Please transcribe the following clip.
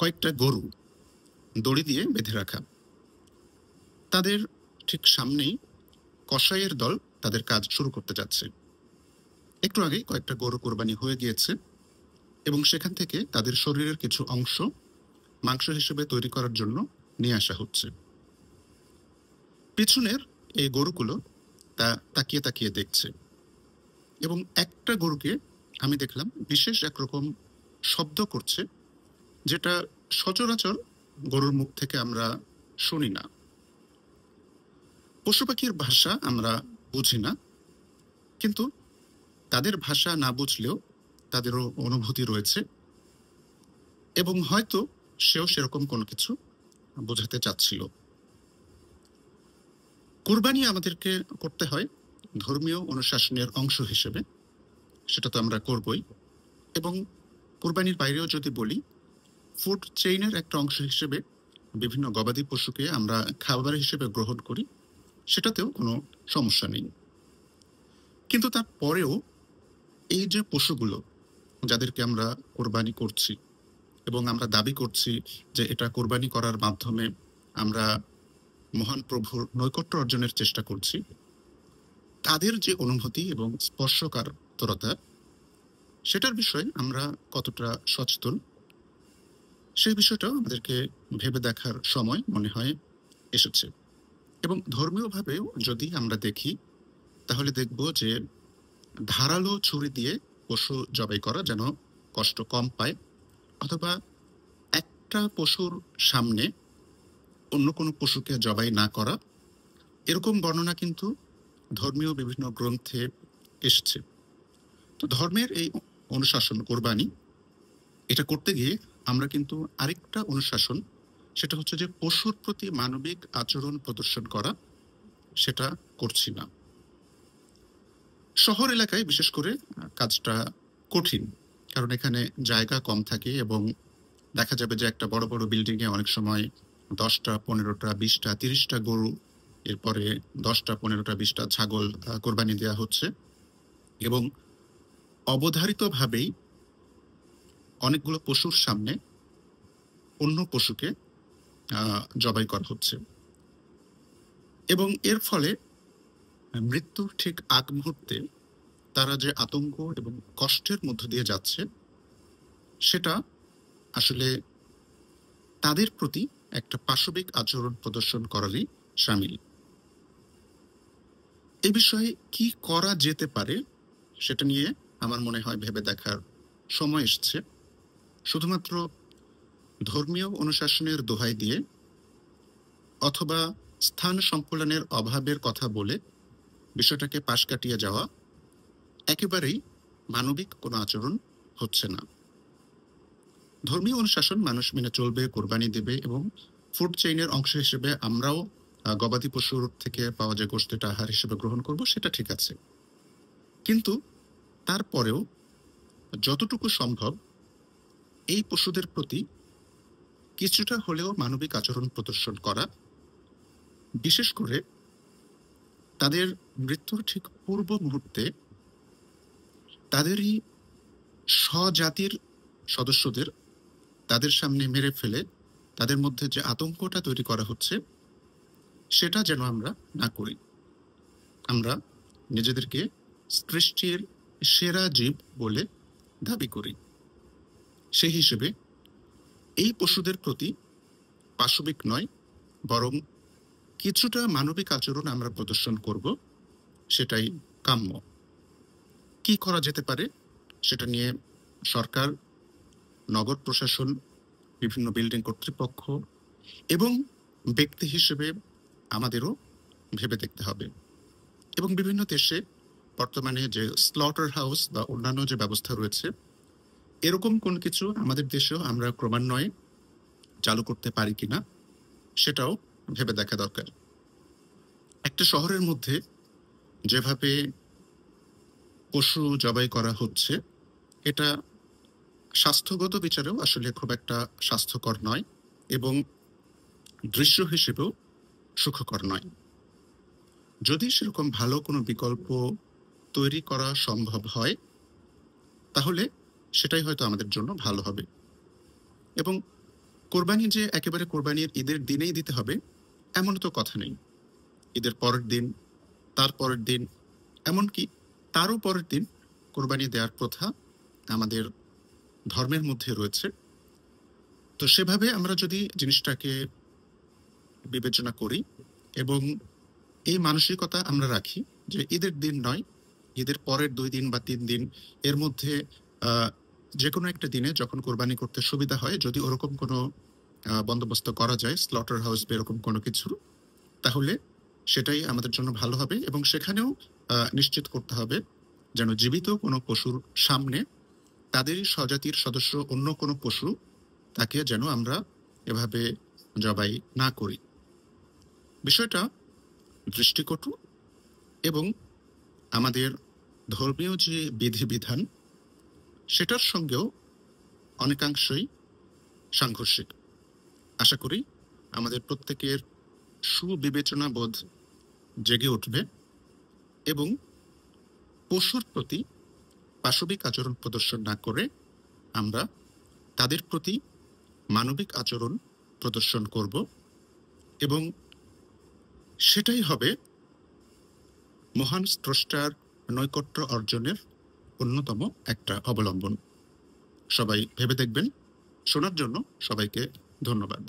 কয়েকটা গরু দড়ি দিয়ে বেঁধে রাখা। তাদের ঠিক সামনেই কসাইয়ের দল তাদের কাজ শুরু করতে যাচ্ছে। একটু আগেই কয়েকটা গরু কোরবানি হয়ে গিয়েছে এবং সেখান থেকে তাদের শরীরের কিছু অংশ মাংস হিসেবে তৈরি করার জন্য নিয়ে আসা হচ্ছে। পিছনের এই গরুগুলো তা তাকিয়ে তাকিয়ে দেখছে এবং একটা গরুকে আমি দেখলাম বিশেষ একরকম শব্দ করছে, যেটা সচরাচর গরুর মুখ থেকে আমরা শুনি না। পশু পাখির ভাষা আমরা বুঝি না, কিন্তু তাদের ভাষা না বুঝলেও তাদেরও অনুভূতি রয়েছে এবং হয়তো সেও সেরকম কোনো কিছু বোঝাতে চাচ্ছিল। কুরবানি আমাদেরকে করতে হয় ধর্মীয় অনুশাসনের অংশ হিসেবে, সেটা তো আমরা করবই। এবং কুরবানির বাইরেও যদি বলি, ফুড চেইনের একটা অংশ হিসেবে বিভিন্ন গবাদি পশুকে আমরা খাবার হিসেবে গ্রহণ করি, সেটাতেও কোনো সমস্যা নেই। কিন্তু তারপরেও এই যে পশুগুলো যাদেরকে আমরা কোরবানি করছি এবং আমরা দাবি করছি যে এটা কোরবানি করার মাধ্যমে আমরা মহান প্রভুর নৈকট্য অর্জনের চেষ্টা করছি, তাদের যে অনুভূতি এবং স্পর্শকাতরতা, সেটার বিষয়ে আমরা কতটা সচেতন, সেই বিষয়টাও আমাদেরকে ভেবে দেখার সময় মনে হয় এসেছে। এবং ধর্মীয়ভাবেও যদি আমরা দেখি, তাহলে দেখব যে ধারালো ছুরি দিয়ে পশু জবাই করা যেন কষ্ট কম পায়, অথবা একটা পশুর সামনে অন্য কোনো পশুকে জবাই না করা, এরকম বর্ণনা কিন্তু ধর্মীয় বিভিন্ন গ্রন্থে এসেছে। তো ধর্মের এই অনুশাসন কোরবানি, এটা করতে গিয়ে আমরা কিন্তু আরেকটা অনুশাসন, সেটা হচ্ছে যে পশুর প্রতি মানবিক আচরণ প্রদর্শন করা, সেটা করছি না। শহর এলাকায় বিশেষ করে কাজটা কঠিন, কারণ এখানে জায়গা কম থাকে এবং দেখা যাবে যে একটা বড় বড় বিল্ডিংয়ে অনেক সময় 10টা 15টা 20টা 30টা গরু, এরপরে 10টা 15টা 20টা ছাগল কোরবানি দেওয়া হচ্ছে এবং অবধারিতভাবেই অনেকগুলো পশুর সামনে অন্য পশুকে জবাই করা হচ্ছে এবং এর ফলে মৃত্যুর ঠিক আগ মুহূর্তে তারা যে আতঙ্ক এবং কষ্টের মধ্য দিয়ে যাচ্ছে, সেটা আসলে তাদের প্রতি একটা পাশবিক আচরণ প্রদর্শন করারই শামিল। এ বিষয়ে কি করা যেতে পারে সেটা নিয়ে আমার মনে হয় ভেবে দেখার সময় এসেছে। শুধুমাত্র ধর্মীয় অনুশাসনের দোহাই দিয়ে অথবা স্থান সংকুলনের অভাবের কথা বলে বিষয়টাকে পাশ কাটিয়ে যাওয়া একেবারেই মানবিক কোনো আচরণ হচ্ছে না। ধর্মীয় অনুশাসন মানুষ মেনে চলবে, কোরবানি দেবে এবং ফুড চেইনের অংশ হিসেবে আমরাও গবাদি পশুর থেকে পাওয়া যে গোশতটা আহার হিসেবে গ্রহণ করব, সেটা ঠিক আছে। কিন্তু তারপরেও যতটুকু সম্ভব এই পশুদের প্রতি কিছুটা হলেও মানবিক আচরণ প্রদর্শন করা, বিশেষ করে তাদের মৃত্যুর ঠিক পূর্ব মুহূর্তে তাদেরই স্বজাতির সদস্যদের তাদের সামনে মেরে ফেলে তাদের মধ্যে যে আতঙ্কটা তৈরি করা হচ্ছে, সেটা যেন আমরা না করি। আমরা নিজেদেরকে সৃষ্টির সেরা জীব বলে দাবি করি, সেই হিসেবে এই পশুদের প্রতি পাশবিক নয়, বরং কিছুটা মানবিক আচরণ আমরা প্রদর্শন করব, সেটাই কাম্য। কি করা যেতে পারে সেটা নিয়ে সরকার, নগর প্রশাসন, বিভিন্ন বিল্ডিং কর্তৃপক্ষ এবং ব্যক্তি হিসেবে আমাদেরও ভেবে দেখতে হবে। এবং বিভিন্ন দেশে বর্তমানে যে স্লটার হাউস বা অন্যান্য যে ব্যবস্থা রয়েছে, এরকম কোন কিছু আমাদের দেশেও আমরা ক্রমান্বয়ে চালু করতে পারি কিনা সেটাও ভেবে দেখা দরকার। একটা শহরের মধ্যে যেভাবে পশু জবাই করা হচ্ছে, এটা স্বাস্থ্যগত বিচারেও আসলে খুব একটা স্বাস্থ্যকর নয় এবং দৃশ্য হিসেবেও সুখকর নয়। যদি সেরকম ভালো কোনো বিকল্প তৈরি করা সম্ভব হয়, তাহলে সেটাই হয়তো আমাদের জন্য ভালো হবে। এবং কোরবানি যে একেবারে কোরবানির ঈদের দিনেই দিতে হবে এমন তো কথা নেই। ঈদের পরের দিন, তার পরের দিন, এমনকি তারও পরের দিন কোরবানি দেওয়ার প্রথা আমাদের ধর্মের মধ্যে রয়েছে। তো সেভাবে আমরা যদি জিনিসটাকে বিবেচনা করি এবং এই মানসিকতা আমরা রাখি যে ঈদের দিন নয়, ঈদের পরের 2 দিন বা 3 দিন এর মধ্যে আহ, যে কোনো একটা দিনে যখন কোরবানি করতে সুবিধা হয়, যদি ওরকম কোনো বন্দোবস্ত করা যায়, স্লটার হাউস বা এরকম কোনো কিছু, তাহলে সেটাই আমাদের জন্য ভালো হবে। এবং সেখানেও নিশ্চিত করতে হবে যেন জীবিত কোনো পশুর সামনে তাদেরই স্বজাতির সদস্য অন্য কোনো পশু তাকে যেন আমরা এভাবে জবাই না করি। বিষয়টা দৃষ্টিকটু এবং আমাদের ধর্মীয় যে বিধিবিধান সেটার সঙ্গেও অনেকাংশই সাংঘর্ষিক। আশা করি আমাদের প্রত্যেকের সুবিবেচনা বোধ জেগে উঠবে এবং পশুর প্রতি পাশবিক আচরণ প্রদর্শন না করে আমরা তাদের প্রতি মানবিক আচরণ প্রদর্শন করব এবং সেটাই হবে মহান স্রষ্টার নৈকট্য অর্জনের অন্যতম একটা অবলম্বন। সবাই ভেবে দেখবেন। শোনার জন্য সবাইকে ধন্যবাদ।